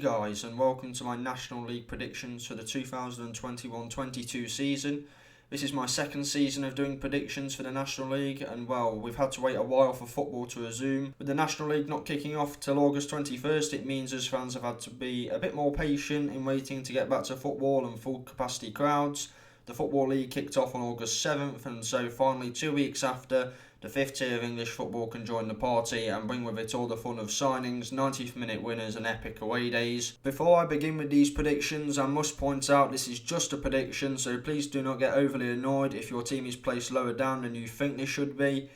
guys, and welcome to my National League predictions for the 2021-22 season. This is my second season of doing predictions for the National League, and well, we've had to wait a while for football to resume. With the National League not kicking off till August 21st, it means us fans have had to be a bit more patient in waiting to get back to football and full capacity crowds. The Football League kicked off on August 7th, and so finally 2 weeks after, the fifth tier of English football can join the party and bring with it all the fun of signings, 90th minute winners and epic away days. Before I begin with these predictions, I must point out this is just a prediction, so please do not get overly annoyed if your team is placed lower down than you think they should be.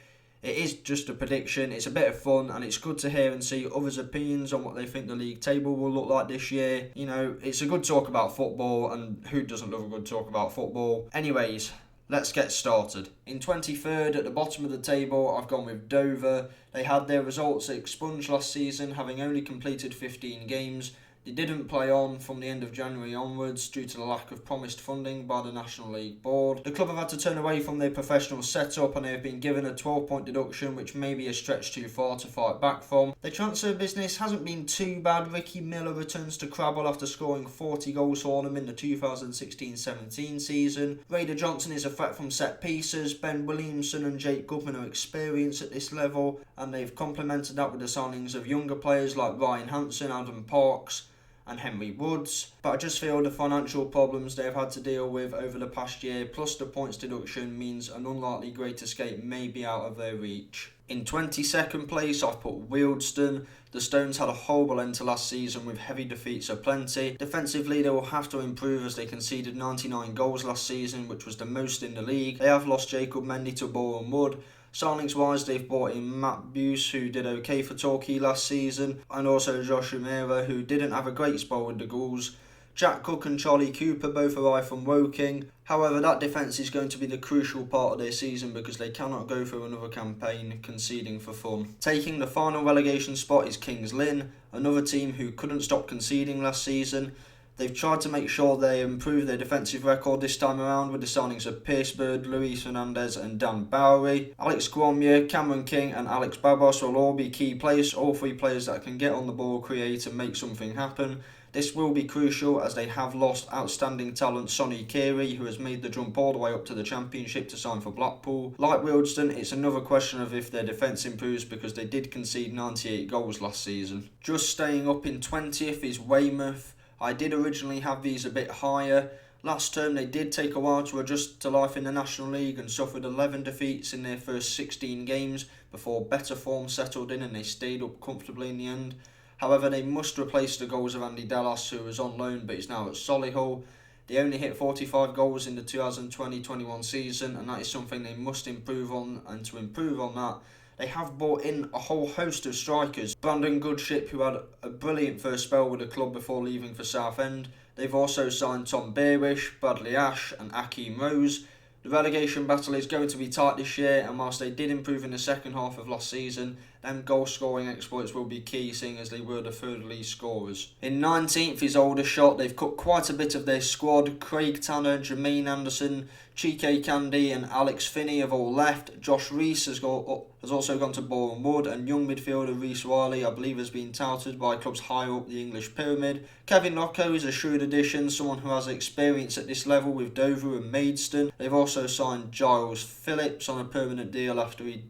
It is just a prediction, it's a bit of fun, and it's good to hear and see others' opinions on what they think the league table will look like this year. You know, it's a good talk about football, and who doesn't love a good talk about football? Anyways, let's get started. In 23rd, at the bottom of the table, I've gone with Dover. They had their results expunged last season, having only completed 15 games. They didn't play on from the end of January onwards due to the lack of promised funding by the National League Board. The club have had to turn away from their professional setup and they have been given a 12-point deduction, which may be a stretch too far to fight back from. Their transfer business hasn't been too bad. Ricky Miller returns to Crabble after scoring 40 goals for them in the 2016-17 season. Raider Johnson is a threat from set pieces. Ben Williamson and Jake Goodman are experienced at this level, and they've complemented that with the signings of younger players like Ryan Hansen, Adam Parks and Henry Woods. But I just feel the financial problems they've had to deal with over the past year, plus the points deduction, means an unlikely great escape may be out of their reach. In 22nd place, I've put Wealdstone. The Stones had a horrible end to last season with heavy defeats aplenty. Defensively, they will have to improve as they conceded 99 goals last season, which was the most in the league. They have lost Jacob Mendy to Boreham Wood. Signings wise, they've brought in Matt Buse, who did okay for Torquay last season, and also Josh O'Meara, who didn't have a great spell with the Ghouls. Jack Cook and Charlie Cooper both arrived from Woking. However, that defence is going to be the crucial part of their season because they cannot go through another campaign conceding for fun. Taking the final relegation spot is Kings Lynn, another team who couldn't stop conceding last season. They've tried to make sure they improve their defensive record this time around with the signings of Pierce Bird, Luis Fernandez and Dan Bowery. Alex Guamia, Cameron King and Alex Babos will all be key players, all three players that can get on the ball, create and make something happen. This will be crucial as they have lost outstanding talent Sonny Keary, who has made the jump all the way up to the Championship to sign for Blackpool. Like Wealdstone, it's another question of if their defence improves because they did concede 98 goals last season. Just staying up in 20th is Weymouth. I did originally have these a bit higher. Last term they did take a while to adjust to life in the National League and suffered 11 defeats in their first 16 games before better form settled in and they stayed up comfortably in the end. However, they must replace the goals of Andy Dallas, who was on loan but is now at Solihull. They only hit 45 goals in the 2020-21 season, and that is something they must improve on, and to improve on that, they have brought in a whole host of strikers. Brandon Goodship, who had a brilliant first spell with the club before leaving for Southend. They've also signed Tom Bearish, Bradley Ash and Akeem Rose. The relegation battle is going to be tight this year, and whilst they did improve in the second half of last season, them goal scoring exploits will be key, seeing as they were the third league scorers. In 19th is Aldershot. They've cut quite a bit of their squad. Craig Tanner, Jermaine Anderson, Chike Candy and Alex Finney have all left. Josh Reese has also gone to Boreham Wood, and young midfielder Reece Wiley, I believe, has been touted by clubs higher up the English pyramid. Kevin Locko is a shrewd addition, someone who has experience at this level with Dover and Maidstone. They've also signed Giles Phillips on a permanent deal after he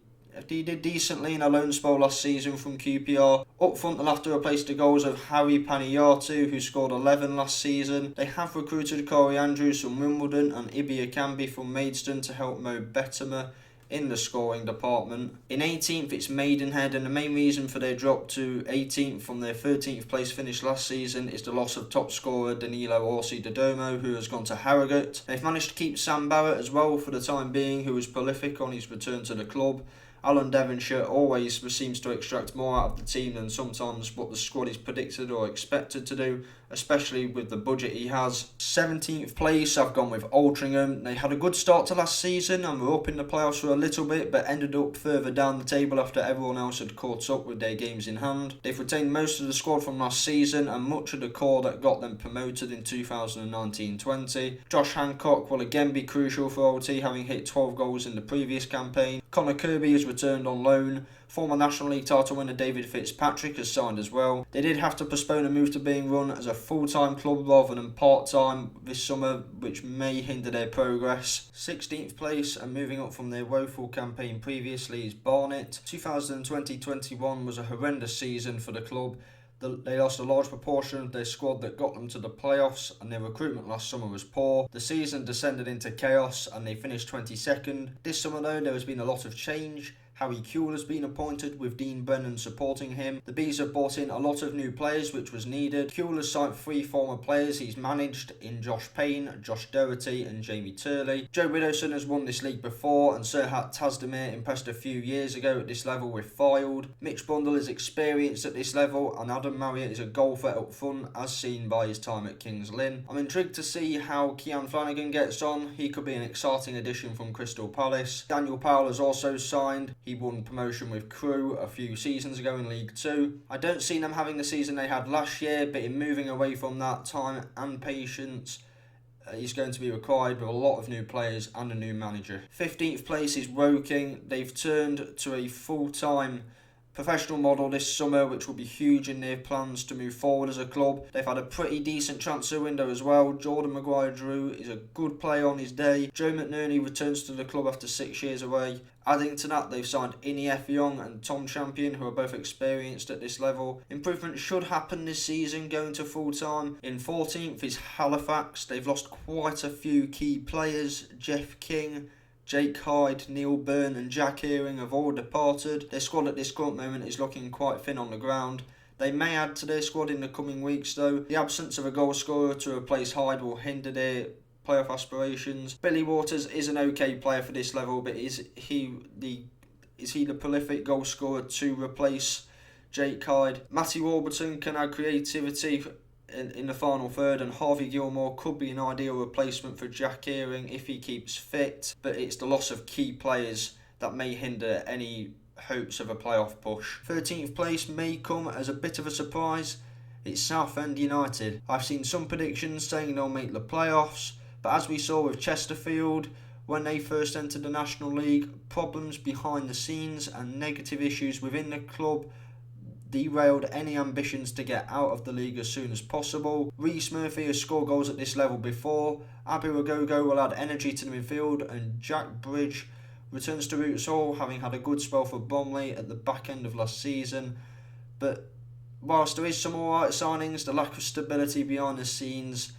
did decently in a loan spell last season from QPR. Up front, they'll have to replace the goals of Harry Panayatu, who scored 11 last season. They have recruited Corey Andrews from Wimbledon and Ibi Akambi from Maidstone to help Mo Bettimer in the scoring department. In 18th, it's Maidenhead, and the main reason for their drop to 18th from their 13th place finish last season is the loss of top scorer Danilo Orsi-Dodomo, who has gone to Harrogate. They've managed to keep Sam Barrett as well for the time being, who was prolific on his return to the club. Alan Devonshire always seems to extract more out of the team than sometimes what the squad is predicted or expected to do, especially with the budget he has. 17th place, I've gone with Altrincham. They had a good start to last season and were up in the playoffs for a little bit, but ended up further down the table after everyone else had caught up with their games in hand. They've retained most of the squad from last season and much of the core that got them promoted in 2019-20. Josh Hancock will again be crucial for OT, having hit 12 goals in the previous campaign. Connor Kirby has returned on loan. Former National League title winner David Fitzpatrick has signed as well. They did have to postpone a move to being run as a full-time club rather than part-time this summer, which may hinder their progress. 16th place and moving up from their woeful campaign previously is Barnet. 2020-21 was a horrendous season for the club. They lost a large proportion of their squad that got them to the playoffs, and their recruitment last summer was poor. The season descended into chaos and they finished 22nd. This summer though, there has been a lot of change. Harry Kuehl has been appointed, with Dean Brennan supporting him. The Bees have brought in a lot of new players, which was needed. Kuehl has signed 3 former players he's managed in Josh Payne, Josh Doherty and Jamie Turley. Joe Widdowson has won this league before, and Serhat Tazdemir impressed a few years ago at this level with Fylde. Mitch Bundle is experienced at this level, and Adam Marriott is a goal threat up front, as seen by his time at Kings Lynn. I'm intrigued to see how Kian Flanagan gets on. He could be an exciting addition from Crystal Palace. Daniel Powell has also signed. He won promotion with Crewe a few seasons ago in League 2. I don't see them having the season they had last year, but in moving away from that, time and patience is going to be required with a lot of new players and a new manager. 15th place is Woking. They've turned to a full-time professional model this summer, which will be huge in their plans to move forward as a club. They've had a pretty decent transfer window as well. Jordan Maguire-Drew is a good player on his day. Joe McNerney returns to the club after 6 years away. Adding to that, they've signed Ineff Young and Tom Champion, who are both experienced at this level. Improvement should happen this season, going to full-time. In 14th is Halifax. They've lost quite a few key players. Jeff King, Jake Hyde, Neil Byrne and Jack Earing have all departed. Their squad at this current moment is looking quite thin on the ground. They may add to their squad in the coming weeks though. The absence of a goal scorer to replace Hyde will hinder their playoff aspirations. Billy Waters is an okay player for this level, but is he the prolific goal scorer to replace Jake Hyde? Matty Warburton can add creativity in the final third, and Harvey Gilmore could be an ideal replacement for Jack Earing if he keeps fit, but it's the loss of key players that may hinder any hopes of a playoff push. 13th place may come as a bit of a surprise. It's Southend United. I've seen some predictions saying they'll make the playoffs, but as we saw with Chesterfield when they first entered the National League, problems behind the scenes and negative issues within the club derailed any ambitions to get out of the league as soon as possible. Rhys Murphy has scored goals at this level before. Abu Agogo will add energy to the midfield, and Jack Bridge returns to Roots Hall, having had a good spell for Bromley at the back end of last season. But whilst there is some alright signings, the lack of stability behind the scenes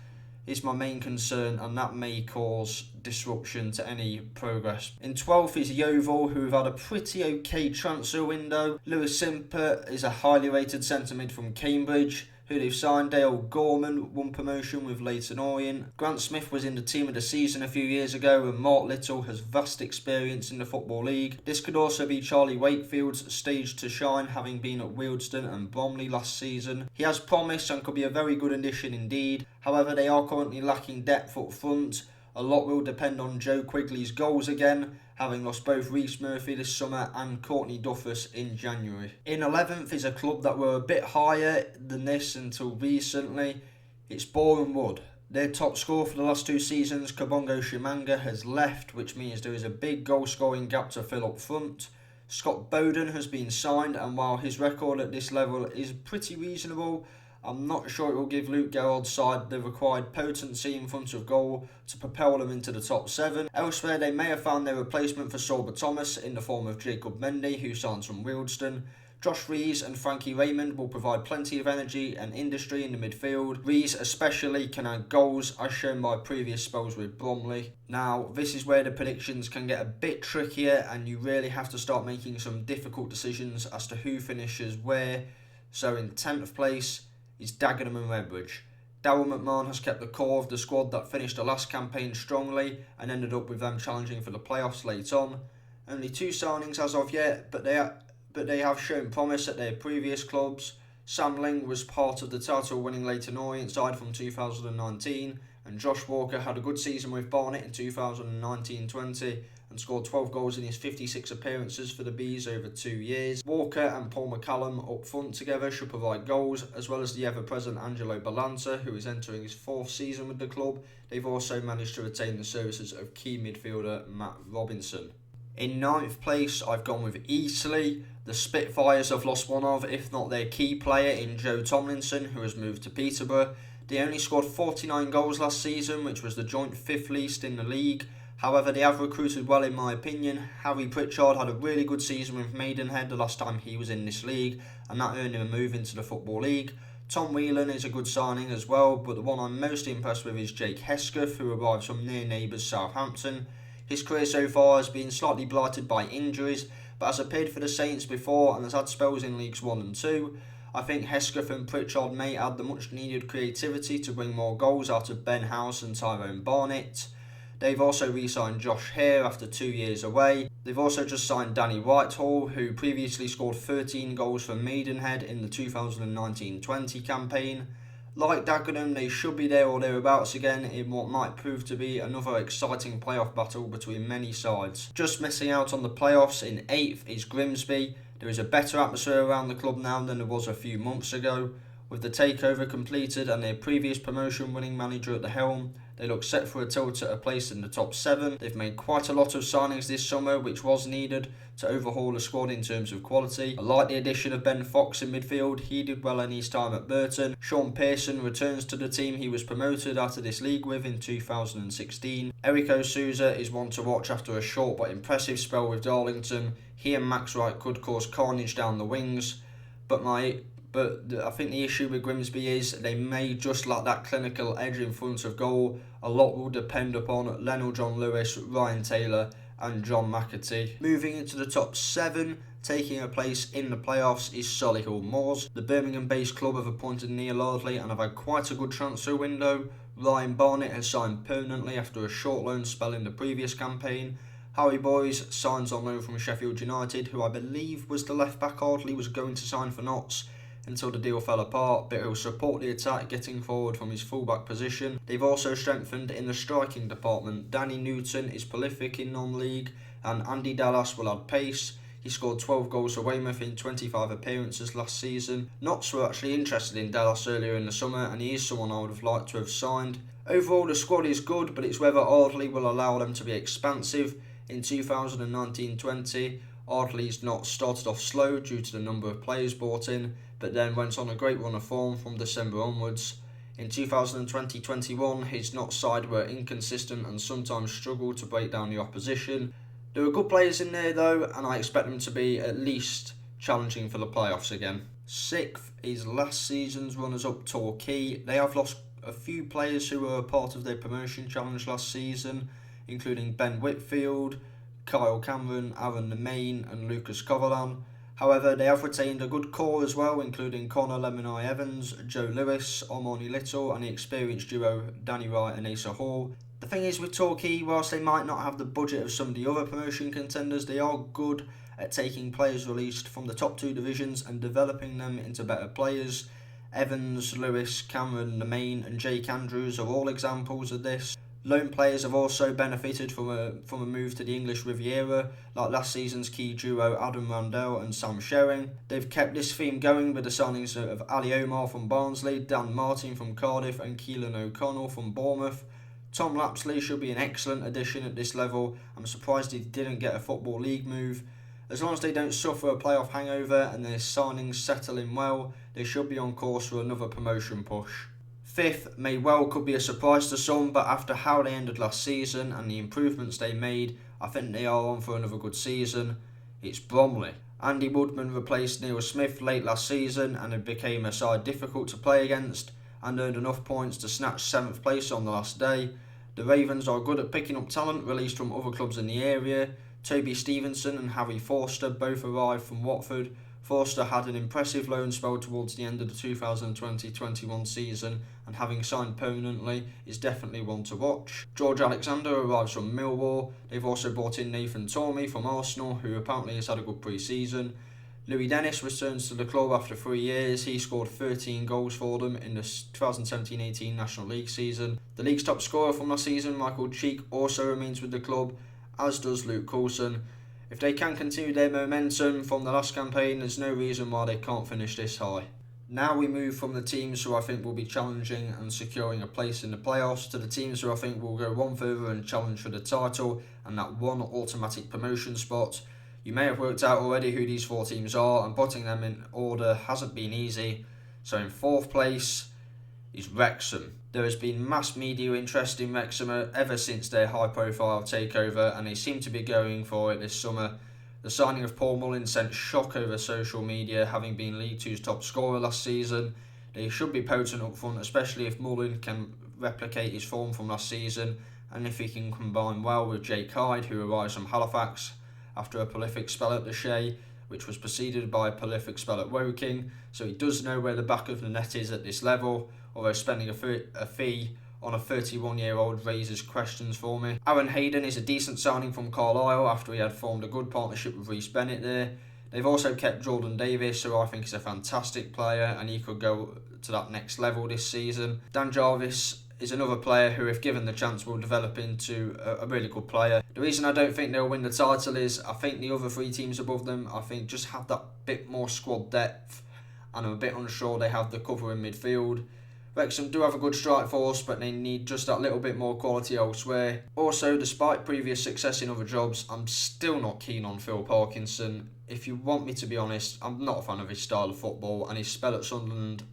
is my main concern, and that may cause disruption to any progress. In 12th is Yeovil, who have had a pretty okay transfer window. Lewis Simper is a highly rated centre mid from Cambridge, who they've signed. Dale Gorman won promotion with Leyton Orient. Grant Smith was in the team of the season a few years ago, and Mark Little has vast experience in the Football League. This could also be Charlie Wakefield's stage to shine, having been at Wealdstone and Bromley last season. He has promise and could be a very good addition indeed. However, they are currently lacking depth up front. A lot will depend on Joe Quigley's goals again, having lost both Rhys Murphy this summer and Courtney Duffus in January. In 11th is a club that were a bit higher than this until recently. It's Boreham Wood. Their top scorer for the last 2 seasons, Kabongo Shimanga, has left, which means there is a big goal scoring gap to fill up front. Scott Bowden has been signed, and while his record at this level is pretty reasonable, I'm not sure it will give Luke Gerrard's side the required potency in front of goal to propel them into the top 7. Elsewhere, they may have found their replacement for Sorba Thomas in the form of Jacob Mendy, who signs from Wealdstone. Josh Rees and Frankie Raymond will provide plenty of energy and industry in the midfield. Rees especially can add goals, as shown by previous spells with Bromley. Now, this is where the predictions can get a bit trickier, and you really have to start making some difficult decisions as to who finishes where. So in 10th place is Dagenham and Redbridge. Darryl McMahon has kept the core of the squad that finished the last campaign strongly and ended up with them challenging for the playoffs late on. Only 2 signings as of yet, but they have shown promise at their previous clubs. Sam Ling was part of the title-winning Leyton Orient side from 2019, and Josh Walker had a good season with Barnet in 2019-20 and scored 12 goals in his 56 appearances for the Bees over 2 years. Walker and Paul McCallum up front together should provide goals, as well as the ever-present Angelo Balanta, who is entering his 4th season with the club. They've also managed to retain the services of key midfielder Matt Robinson. In 9th place, I've gone with Eastleigh. The Spitfires have lost one of, if not their key player, in Joe Tomlinson, who has moved to Peterborough. They only scored 49 goals last season, which was the joint 5th least in the league. However, they have recruited well in my opinion. Harry Pritchard had a really good season with Maidenhead the last time he was in this league, and that earned him a move into the Football League. Tom Whelan is a good signing as well, but the one I'm most impressed with is Jake Hesketh, who arrives from near neighbours Southampton. His career so far has been slightly blighted by injuries, but has appeared for the Saints before and has had spells in Leagues 1 and 2. I think Hesketh and Pritchard may add the much needed creativity to bring more goals out of Ben House and Tyrone Barnett. They've also re-signed Josh Hare after 2 years away. They've also just signed Danny Whitehall, who previously scored 13 goals for Maidenhead in the 2019-20 campaign. Like Dagenham, they should be there or thereabouts again in what might prove to be another exciting playoff battle between many sides. Just missing out on the playoffs in 8th is Grimsby. There is a better atmosphere around the club now than there was a few months ago. With the takeover completed and their previous promotion winning manager at the helm, they look set for a tilt at a place in the top 7. They've made quite a lot of signings this summer, which was needed to overhaul the squad in terms of quality. I like the addition of Ben Fox in midfield. He did well in his time at Burton. Sean Pearson returns to the team he was promoted out of this league with in 2016. Eriko Souza is one to watch after a short but impressive spell with Darlington. He and Max Wright could cause carnage down the wings, but I think the issue with Grimsby is they may just lack that clinical edge in front of goal. A lot will depend upon Lionel John Lewis, Ryan Taylor and John McAtee. Moving into the top 7, taking a place in the playoffs is Solihull Moors. The Birmingham-based club have appointed Neil Ardley and have had quite a good transfer window. Ryan Barnett has signed permanently after a short loan spell in the previous campaign. Harry Boyes signs on loan from Sheffield United, who I believe was the left-back Ardley was going to sign for Notts until the deal fell apart, but he'll support the attack getting forward from his fullback position. They've also strengthened in the striking department. Danny Newton is prolific in non-league and Andy Dallas will add pace. He scored 12 goals for Weymouth in 25 appearances last season. Notts were actually interested in Dallas earlier in the summer and he is someone I would have liked to have signed. Overall the squad is good, but it's whether Ardley will allow them to be expansive. In 2019-20, Ardley's not started off slow due to the number of players brought in, but then went on a great run of form from December onwards. In 2020-21, his Notts side were inconsistent and sometimes struggled to break down the opposition. There are good players in there though, and I expect them to be at least challenging for the playoffs again. 6th is last season's runners-up Torquay. They have lost a few players who were a part of their promotion challenge last season, including Ben Whitfield, Kyle Cameron, Aaron Lemaine and Lucas Coverlan. However, they have retained a good core as well, including Connor Lemon-Eye Evans, Joe Lewis, Armani Little and the experienced duo Danny Wright and Asa Hall. The thing is with Torquay, whilst they might not have the budget of some of the other promotion contenders, they are good at taking players released from the top 2 divisions and developing them into better players. Evans, Lewis, Cameron, Lemaine and Jake Andrews are all examples of this. Loan players have also benefited from a move to the English Riviera, like last season's key duo Adam Randell and Sam Sherring. They've kept this theme going with the signings of Ali Omar from Barnsley, Dan Martin from Cardiff and Keelan O'Connell from Bournemouth. Tom Lapsley should be an excellent addition at this level. I'm surprised he didn't get a Football League move. As long as they don't suffer a playoff hangover and their signings settle in well, they should be on course for another promotion push. 5th may well could be a surprise to some, but after how they ended last season and the improvements they made, I think they are on for another good season. It's Bromley. Andy Woodman replaced Neil Smith late last season and it became a side difficult to play against and earned enough points to snatch 7th place on the last day. The Ravens are good at picking up talent released from other clubs in the area. Toby Stevenson and Harry Forster both arrived from Watford. Forster had an impressive loan spell towards the end of the 2020-21 season and having signed permanently is definitely one to watch. George Alexander arrives from Millwall. They've also brought in Nathan Tormey from Arsenal, who apparently has had a good pre-season. Louis Dennis returns to the club after 3 years. He scored 13 goals for them in the 2017-18 National League season. The league's top scorer from last season, Michael Cheek, also remains with the club, as does Luke Coulson. If they can continue their momentum from the last campaign, there's no reason why they can't finish this high. Now we move from the teams who I think will be challenging and securing a place in the playoffs to the teams who I think will go one further and challenge for the title and that one automatic promotion spot. You may have worked out already who these 4 teams are, and putting them in order hasn't been easy. So in 4th place is Wrexham. There has been mass media interest in Wrexham ever since their high profile takeover, and they seem to be going for it this summer. The signing of Paul Mullin sent shock over social media, having been League Two's top scorer last season. They should be potent up front, especially if Mullin can replicate his form from last season, and if he can combine well with Jake Hyde, who arrives from Halifax after a prolific spell at the Shea, which was preceded by a prolific spell at Woking, so he does know where the back of the net is at this level, although spending a fee on a 31-year-old raises questions for me. Aaron Hayden is a decent signing from Carlisle after he had formed a good partnership with Reece Bennett there. They've also kept Jordan Davis, who I think is a fantastic player, and he could go to that next level this season. Dan Jarvis is another player who, if given the chance, will develop into a really good player. The reason I don't think they'll win the title is I think the other 3 teams above them, I think, just have that bit more squad depth, and I'm a bit unsure they have the cover in midfield. Wrexham do have a good strike force, but they need just that little bit more quality elsewhere. Also, despite previous success in other jobs, I'm still not keen on Phil Parkinson. If you want me to be honest, I'm not a fan of his style of football, and his spell at Sunderland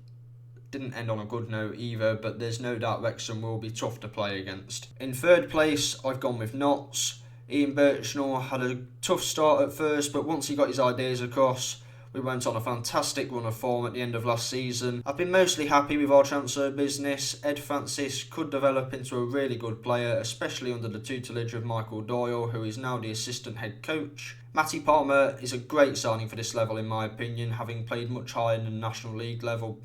didn't end on a good note either, but there's no doubt Wrexham will be tough to play against. In 3rd place, I've gone with Notts. Ian Birchnell had a tough start at first, but once he got his ideas across, we went on a fantastic run of form at the end of last season. I've been mostly happy with our transfer business. Ed Francis could develop into a really good player, especially under the tutelage of Michael Doyle, who is now the assistant head coach. Matty Palmer is a great signing for this level in my opinion, having played much higher than the National League level,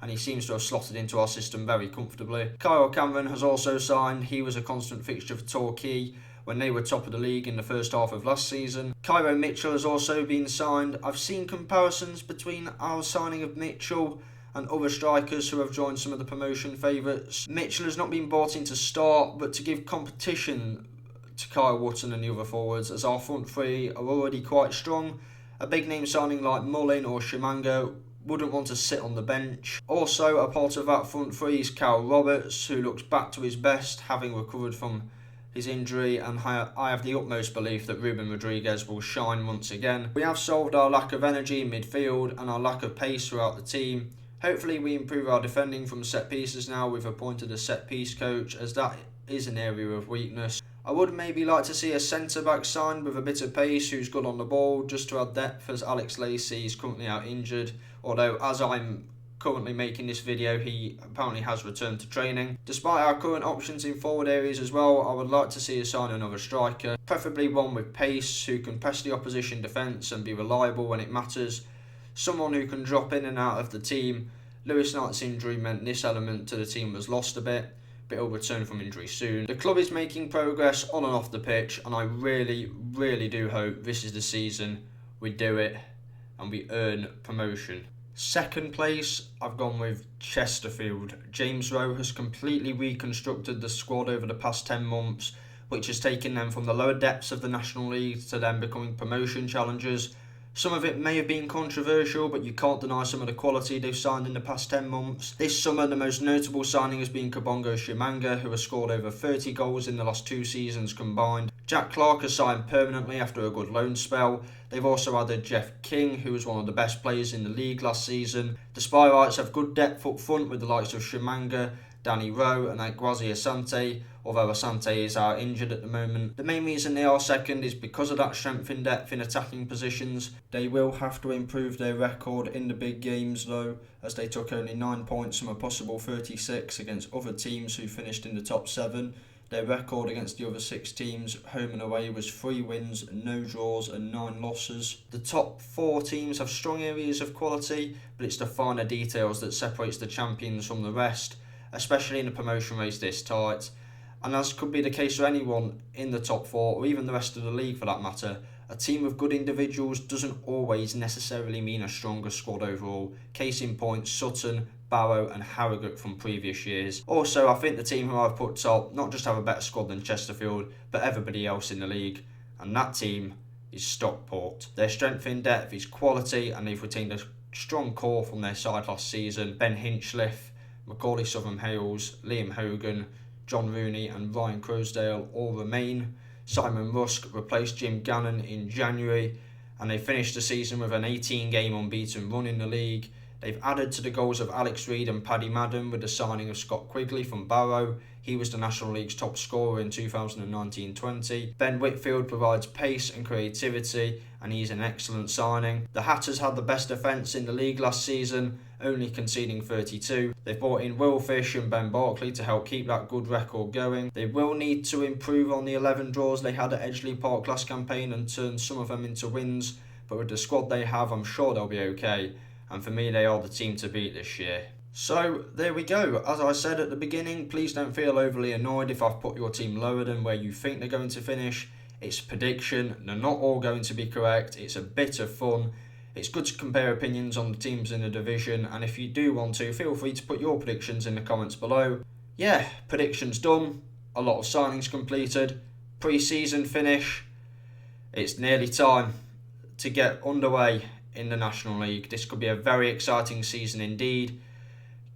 and he seems to have slotted into our system very comfortably. Kyle Cameron has also signed. He was a constant fixture for Torquay when they were top of the league in the first half of last season. Cairo Mitchell has also been signed. I've seen comparisons between our signing of Mitchell and other strikers who have joined some of the promotion favourites. Mitchell has not been brought in to start, but to give competition to Kyle Wootton and the other forwards, as our front 3 are already quite strong. A big name signing like Mullin or Shimanga wouldn't want to sit on the bench. Also, a part of that front 3 is Cal Roberts, who looks back to his best, having recovered from his injury, and I have the utmost belief that Ruben Rodriguez will shine once again. We have solved our lack of energy in midfield and our lack of pace throughout the team. Hopefully we improve our defending from set pieces now. We've appointed a set piece coach, as that is an area of weakness. I would maybe like to see a centre-back signed with a bit of pace who's good on the ball, just to add depth, as Alex Lacey is currently out injured, although as I'm currently making this video, he apparently has returned to training. Despite our current options in forward areas as well, I would like to see us sign another striker, preferably one with pace, who can press the opposition defence and be reliable when it matters. Someone who can drop in and out of the team. Lewis Knight's injury meant this element to the team was lost a bit, but he'll return from injury soon. The club is making progress on and off the pitch, and I really, really do hope this is the season we do it and we earn promotion. 2nd place, I've gone with Chesterfield. James Rowe has completely reconstructed the squad over the past 10 months, which has taken them from the lower depths of the National League to them becoming promotion challengers. Some of it may have been controversial, but you can't deny some of the quality they've signed in the past 10 months. This summer, the most notable signing has been Kabongo Shimanga, who has scored over 30 goals in the last 2 seasons combined. Jack Clark has signed permanently after a good loan spell. They've also added Jeff King, who was one of the best players in the league last season. The Spyrites have good depth up front with the likes of Shimanga, Danny Rowe and Agwazi Asante, although Asante is out injured at the moment. The main reason they are second is because of that strength in depth in attacking positions. They will have to improve their record in the big games though, as they took only 9 points from a possible 36 against other teams who finished in the top 7. Their record against the other 6 teams, home and away, was 3 wins, no draws and 9 losses. The top 4 teams have strong areas of quality, but it's the finer details that separates the champions from the rest, especially in a promotion race this tight. And as could be the case for anyone in the top 4, or even the rest of the league for that matter, a team of good individuals doesn't always necessarily mean a stronger squad overall. Case in point, Sutton, Barrow and Harrogate from previous years. Also, I think the team who I've put top not just have a better squad than Chesterfield, but everybody else in the league. And that team is Stockport. Their strength in depth is quality, and they've retained a strong core from their side last season. Ben Hinchliffe, Macaulay Southern-Hales, Liam Hogan, John Rooney and Ryan Crosdale all remain. Simon Rusk replaced Jim Gannon in January, and they finished the season with an 18-game unbeaten run in the league. They've added to the goals of Alex Reid and Paddy Madden with the signing of Scott Quigley from Barrow. He was the National League's top scorer in 2019-20. Ben Whitfield provides pace and creativity, and he's an excellent signing. The Hatters had the best defence in the league last season, only conceding 32. They've brought in Will Fish and Ben Barkley to help keep that good record going. They will need to improve on the 11 draws they had at Edgeley Park last campaign and turn some of them into wins, but with the squad they have, I'm sure they'll be okay. And for me, they are the team to beat this year. So, there we go. As I said at the beginning, please don't feel overly annoyed if I've put your team lower than where you think they're going to finish. It's a prediction. They're not all going to be correct. It's a bit of fun. It's good to compare opinions on the teams in the division. And if you do want to, feel free to put your predictions in the comments below. Yeah, predictions done. A lot of signings completed. Pre-season finish. It's nearly time to get underway in the National League. This could be a very exciting season indeed.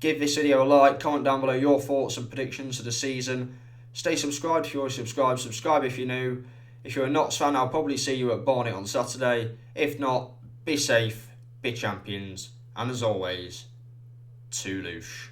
Give this video a like, comment down below your thoughts and predictions of the season. Stay subscribed if you're already subscribed, subscribe if you're new. If you're a Notts fan, I'll probably see you at Barnet on Saturday. If not, be safe, be champions, and as always, Toulouche.